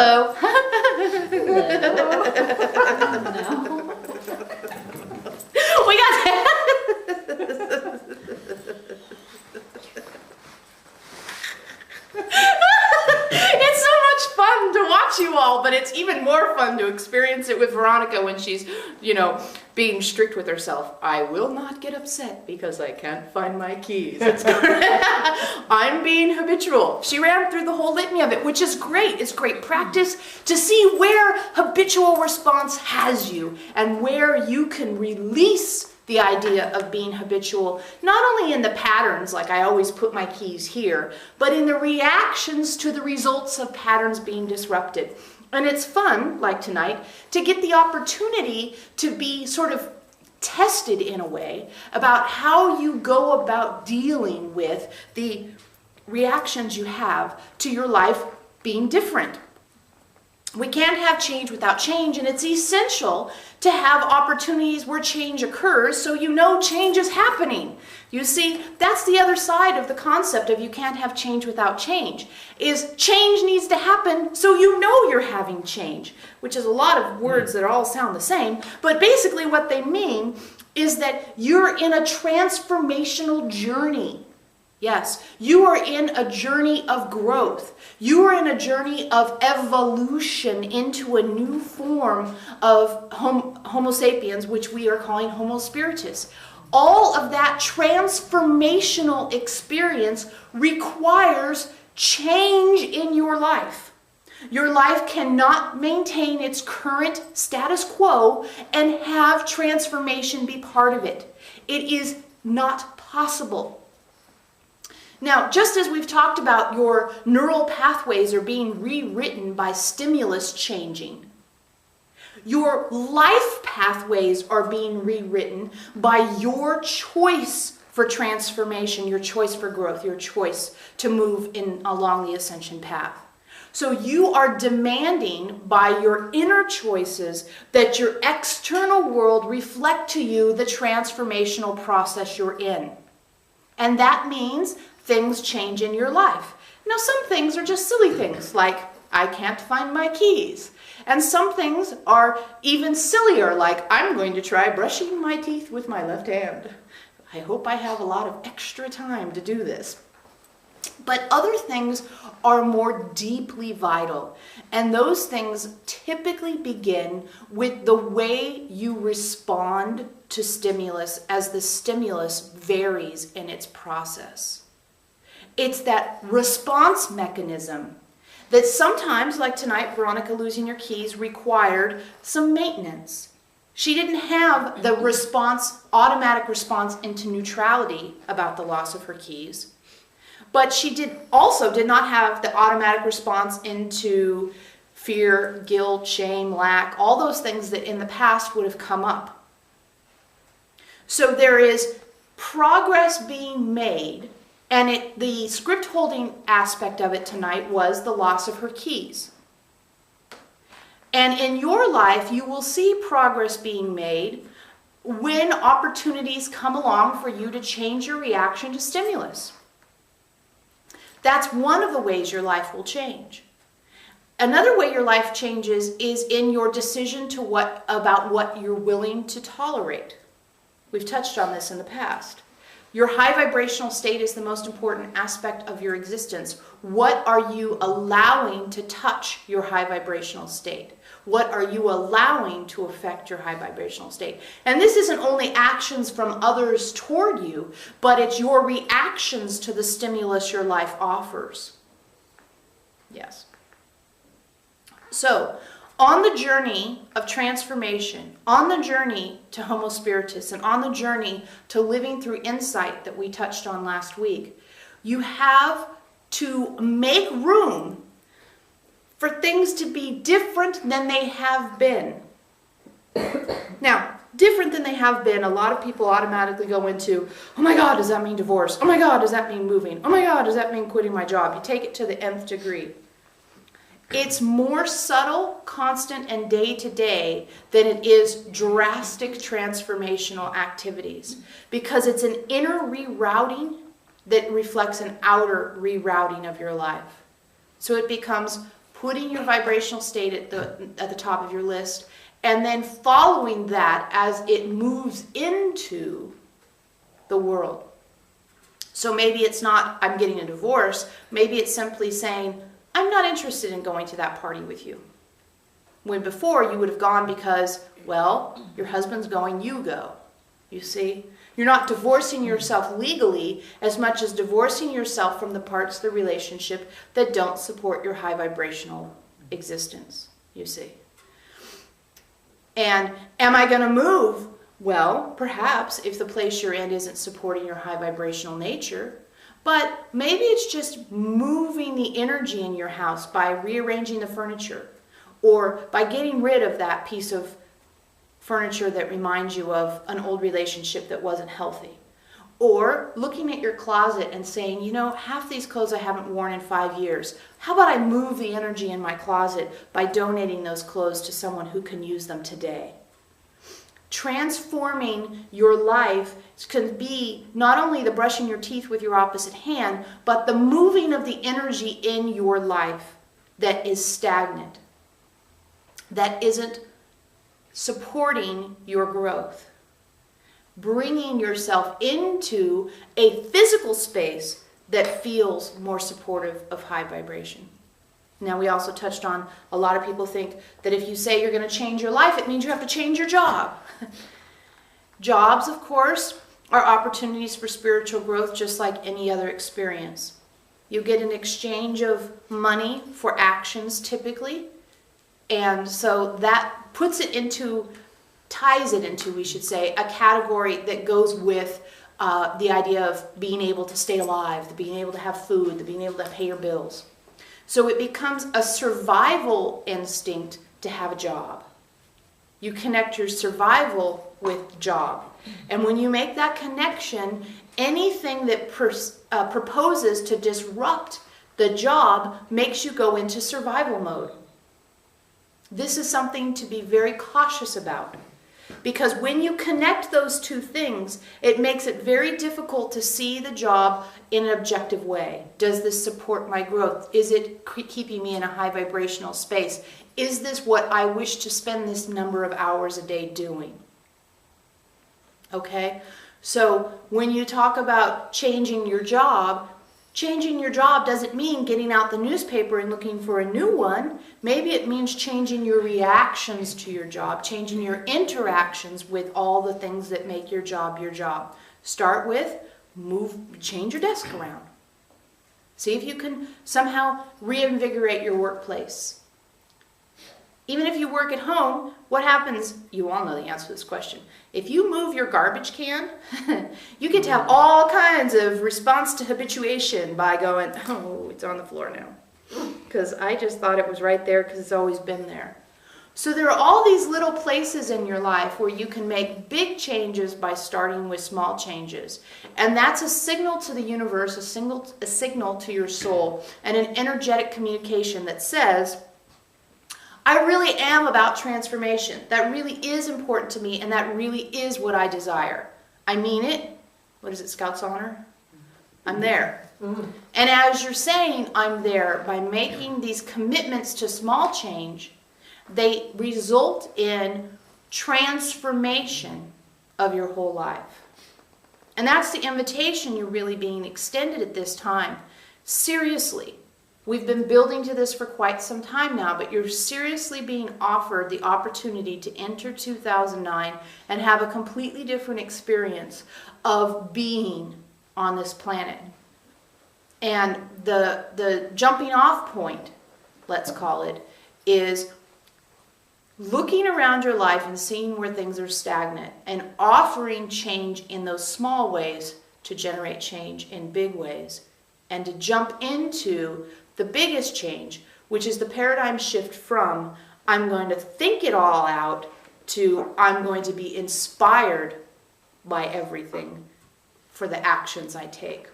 Hello. No. We got that. It's so much fun to watch you all, but it's even more fun to experience it with Veronica when she's, being strict with herself. I will not get upset because I can't find my keys. I'm being habitual. She ran through the whole litany of it, which is great. It's great practice to see where habitual response has you and where you can release the idea of being habitual, not only in the patterns, like I always put my keys here, but in the reactions to the results of patterns being disrupted. And it's fun, like tonight, to get the opportunity to be sort of tested in a way about how you go about dealing with the reactions you have to your life being different. We can't have change without change, and it's essential to have opportunities where change occurs so you know change is happening. You see, that's the other side of the concept of you can't have change without change, is change needs to happen so you know you're having change, which is a lot of words that all sound the same, but basically what they mean is that you're in a transformational journey. Yes, you are in a journey of growth. You are in a journey of evolution into a new form of Homo sapiens, which we are calling Homo spiritus. All of that transformational experience requires change in your life. Your life cannot maintain its current status quo and have transformation be part of it. It is not possible. Now, just as we've talked about your neural pathways are being rewritten by stimulus changing, your life pathways are being rewritten by your choice for transformation, your choice for growth, your choice to move along the ascension path. So you are demanding by your inner choices that your external world reflect to you the transformational process you're in. And that means things change in your life. Now, some things are just silly things, like I can't find my keys. And some things are even sillier, like I'm going to try brushing my teeth with my left hand. I hope I have a lot of extra time to do this. But other things are more deeply vital. And those things typically begin with the way you respond to stimulus as the stimulus varies in its process. It's that response mechanism that sometimes, like tonight, Veronica losing your keys required some maintenance. She didn't have the automatic response into neutrality about the loss of her keys. But she did not have the automatic response into fear, guilt, shame, lack, all those things that in the past would have come up. So there is progress being made. And the script holding aspect of it tonight was the loss of her keys. And in your life, you will see progress being made when opportunities come along for you to change your reaction to stimulus. That's one of the ways your life will change. Another way your life changes is in your decision about what you're willing to tolerate. We've touched on this in the past. Your high vibrational state is the most important aspect of your existence. What are you allowing to touch your high vibrational state? What are you allowing to affect your high vibrational state? And this isn't only actions from others toward you, but it's your reactions to the stimulus your life offers. Yes. So, on the journey of transformation, on the journey to Homo Spiritus, and on the journey to living through insight that we touched on last week, you have to make room for things to be different than they have been. Now, different than they have been, a lot of people automatically go into, oh my God, does that mean divorce? Oh my God, does that mean moving? Oh my God, does that mean quitting my job? You take it to the nth degree. It's more subtle, constant, and day-to-day than it is drastic transformational activities, because it's an inner rerouting that reflects an outer rerouting of your life. So it becomes putting your vibrational state at the top of your list, and then following that as it moves into the world. So maybe it's not, I'm getting a divorce. Maybe it's simply saying, I'm not interested in going to that party with you. When before you would have gone because, well, your husband's going, you go. You see? You're not divorcing yourself legally as much as divorcing yourself from the parts of the relationship that don't support your high vibrational existence. You see? And am I going to move? Well, perhaps if the place you're in isn't supporting your high vibrational nature, but maybe it's just moving the energy in your house by rearranging the furniture or by getting rid of that piece of furniture that reminds you of an old relationship that wasn't healthy. Or looking at your closet and saying, you know, half these clothes I haven't worn in 5 years. How about I move the energy in my closet by donating those clothes to someone who can use them today? Transforming your life can be not only the brushing your teeth with your opposite hand, but the moving of the energy in your life that is stagnant, that isn't supporting your growth. Bringing yourself into a physical space that feels more supportive of high vibration. Now, we also touched on, a lot of people think that if you say you're going to change your life, it means you have to change your job. Jobs, of course, are opportunities for spiritual growth just like any other experience. You get an exchange of money for actions typically, and so that ties it into, we should say, a category that goes with the idea of being able to stay alive, the being able to have food, the being able to pay your bills. So it becomes a survival instinct to have a job. You connect your survival with job. And when you make that connection, anything that proposes to disrupt the job makes you go into survival mode. This is something to be very cautious about. Because when you connect those two things, it makes it very difficult to see the job in an objective way. Does this support my growth? Is it keeping me in a high vibrational space? Is this what I wish to spend this number of hours a day doing? Okay? So when you talk about changing your job doesn't mean getting out the newspaper and looking for a new one. Maybe it means changing your reactions to your job, changing your interactions with all the things that make your job your job. Start with change your desk around. See if you can somehow reinvigorate your workplace. Even if you work at home, what happens? You all know the answer to this question. If you move your garbage can, you get to have all kinds of response to habituation by going, oh, it's on the floor now. Because I just thought it was right there because it's always been there. So there are all these little places in your life where you can make big changes by starting with small changes. And that's a signal to the universe, a signal to your soul, and an energetic communication that says, I really am about transformation. That really is important to me, and that really is what I desire. I mean it. What is it, Scout's honor? I'm there. And as you're saying, I'm there, by making these commitments to small change, they result in transformation of your whole life. And that's the invitation you're really being extended at this time. Seriously. We've been building to this for quite some time now, but you're seriously being offered the opportunity to enter 2009 and have a completely different experience of being on this planet. And the jumping off point, let's call it, is looking around your life and seeing where things are stagnant and offering change in those small ways to generate change in big ways, and to jump into the biggest change, which is the paradigm shift from I'm going to think it all out to I'm going to be inspired by everything for the actions I take.